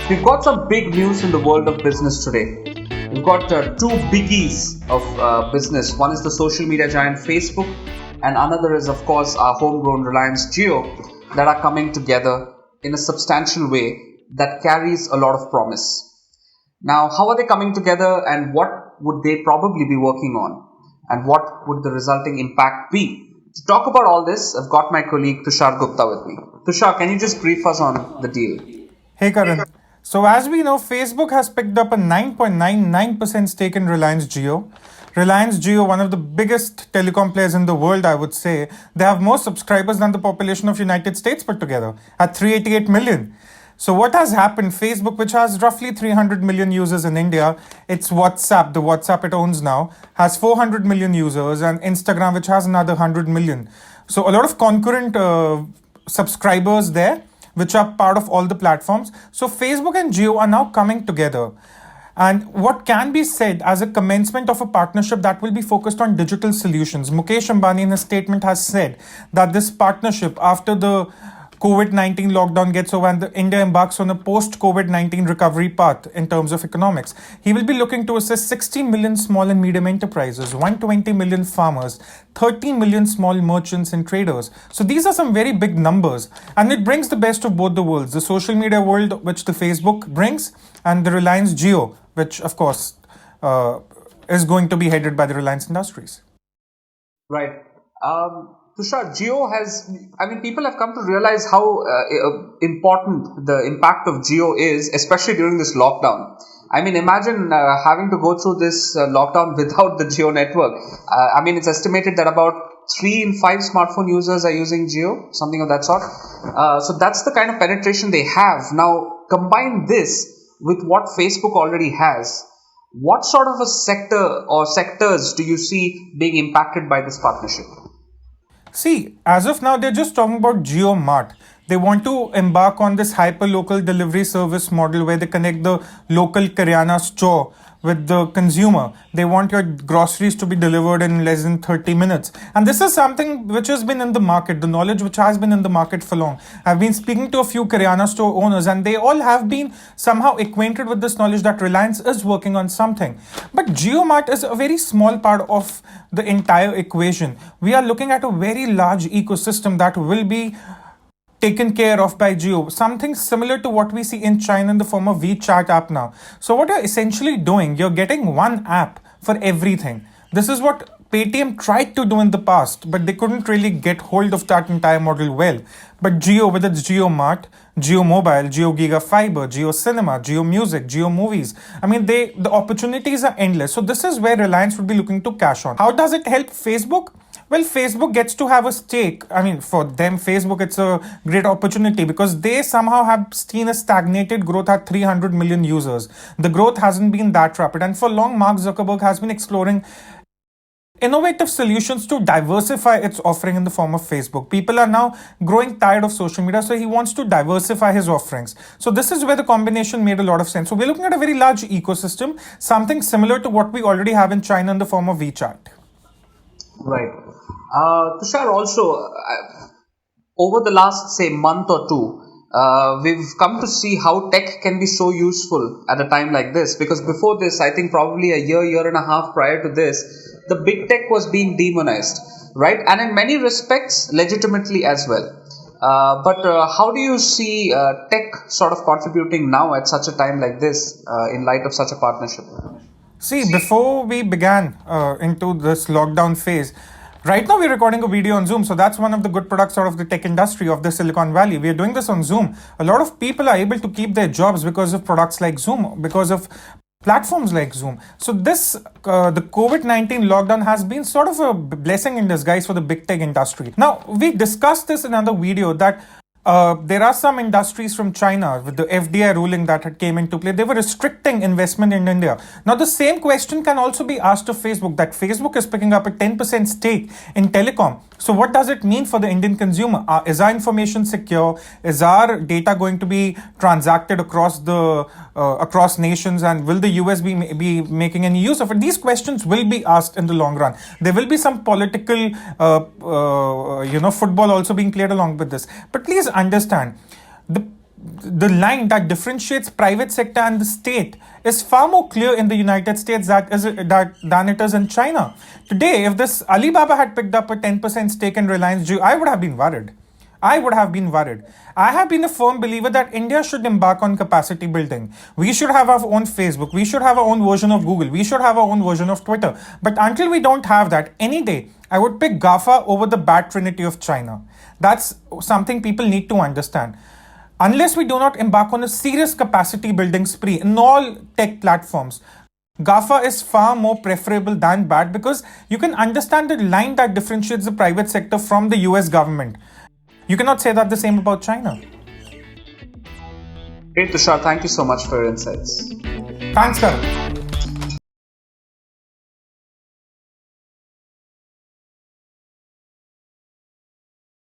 We've got some big news in the world of business today. We've got two biggies of business. One is the social media giant Facebook, and another is, of course, our homegrown Reliance Jio that are coming together in a substantial way that carries a lot of promise. Now, how are they coming together, and what would they probably be working on, and what would the resulting impact be? To talk about all this, I've got my colleague Tushar Gupta with me. Tushar, can you just brief us on the deal? Hey Karan. So as we know, Facebook has picked up a 9.99% stake in Reliance Jio. Reliance Jio, one of the biggest telecom players in the world, I would say. They have more subscribers than the population of United States put together at 388 million. So what has happened? Facebook, which has roughly 300 million users in India, its WhatsApp, the WhatsApp it owns now, has 400 million users, and Instagram, which has another 100 million. So a lot of concurrent subscribers there, which are part of all the platforms. So Facebook and Jio are now coming together. And what can be said as a commencement of a partnership that will be focused on digital solutions. Mukesh Ambani in his statement has said that this partnership, after the COVID-19 lockdown gets over and India embarks on a post-COVID-19 recovery path in terms of economics, he will be looking to assist 60 million small and medium enterprises, 120 million farmers, 30 million small merchants and traders. So these are some very big numbers, and it brings the best of both the worlds, the social media world, which the Facebook brings, and the Reliance Jio, which of course is going to be headed by the Reliance Industries. Right. Tushar, Jio people have come to realize how important the impact of Jio is, especially during this lockdown. Imagine having to go through this lockdown without the Jio network. It's estimated that about 3 in 5 smartphone users are using Jio, something of that sort. So that's the kind of penetration they have. Now, combine this with what Facebook already has. What sort of a sector or sectors do you see being impacted by this partnership? See, as of now, they're just talking about JioMart. They want to embark on this hyper-local delivery service model where they connect the local Karyana store with the consumer. They want your groceries to be delivered in less than 30 minutes. And this is something which has been in the market, the knowledge which has been in the market for long. I've been speaking to a few Karyana store owners, and they all have been somehow acquainted with this knowledge that Reliance is working on something. But JioMart is a very small part of the entire equation. We are looking at a very large ecosystem that will be taken care of by Jio, something similar to what we see in China in the form of WeChat app now. So what you're essentially doing, you're getting one app for everything. This is what Paytm tried to do in the past, but they couldn't really get hold of that entire model well. But Jio, with its JioMart, Jio Mobile, Jio Giga Fiber, Jio Cinema, Jio Music, Jio Movies, the opportunities are endless. So this is where Reliance would be looking to cash on. How does it help Facebook? Well, Facebook gets to have a stake. For them, Facebook, it's a great opportunity because they somehow have seen a stagnated growth at 300 million users. The growth hasn't been that rapid. And for long, Mark Zuckerberg has been exploring innovative solutions to diversify its offering in the form of Facebook. People are now growing tired of social media, so he wants to diversify his offerings. So this is where the combination made a lot of sense. So we're looking at a very large ecosystem, something similar to what we already have in China in the form of WeChat. Right. Tushar, also, over the last, say, month or two, we've come to see how tech can be so useful at a time like this. Because before this, I think probably a year and a half prior to this, the big tech was being demonized, right? And in many respects, legitimately as well. But how do you see tech sort of contributing now at such a time like this in light of such a partnership? See, before we began into this lockdown phase, right now we're recording a video on Zoom. So that's one of the good products out of the tech industry of the Silicon Valley. We are doing this on Zoom. A lot of people are able to keep their jobs because of products like Zoom, because of platforms like Zoom. So this, the COVID-19 lockdown has been sort of a blessing in disguise for the big tech industry. Now, we discussed this in another video that there are some industries from China with the FDI ruling that had came into play. They were restricting investment in India. Now, the same question can also be asked of Facebook, that Facebook is picking up a 10% stake in telecom. So what does it mean for the Indian consumer? Is our information secure? Is our data going to be transacted across nations? And will the US be making any use of it? These questions will be asked in the long run. There will be some political, football also being played along with this. But please understand, the the line that differentiates private sector and the state is far more clear in the United States than it is in China. Today, if this Alibaba had picked up a 10% stake in Reliance Jio, I would have been worried. I would have been worried. I have been a firm believer that India should embark on capacity building. We should have our own Facebook. We should have our own version of Google. We should have our own version of Twitter. But until we don't have that, any day, I would pick GAFA over the bad trinity of China. That's something people need to understand. Unless we do not embark on a serious capacity building spree in all tech platforms, GAFA is far more preferable than bad because you can understand the line that differentiates the private sector from the US government. You cannot say that the same about China. Great, Tushar. Thank you so much for your insights. Thanks, Karan.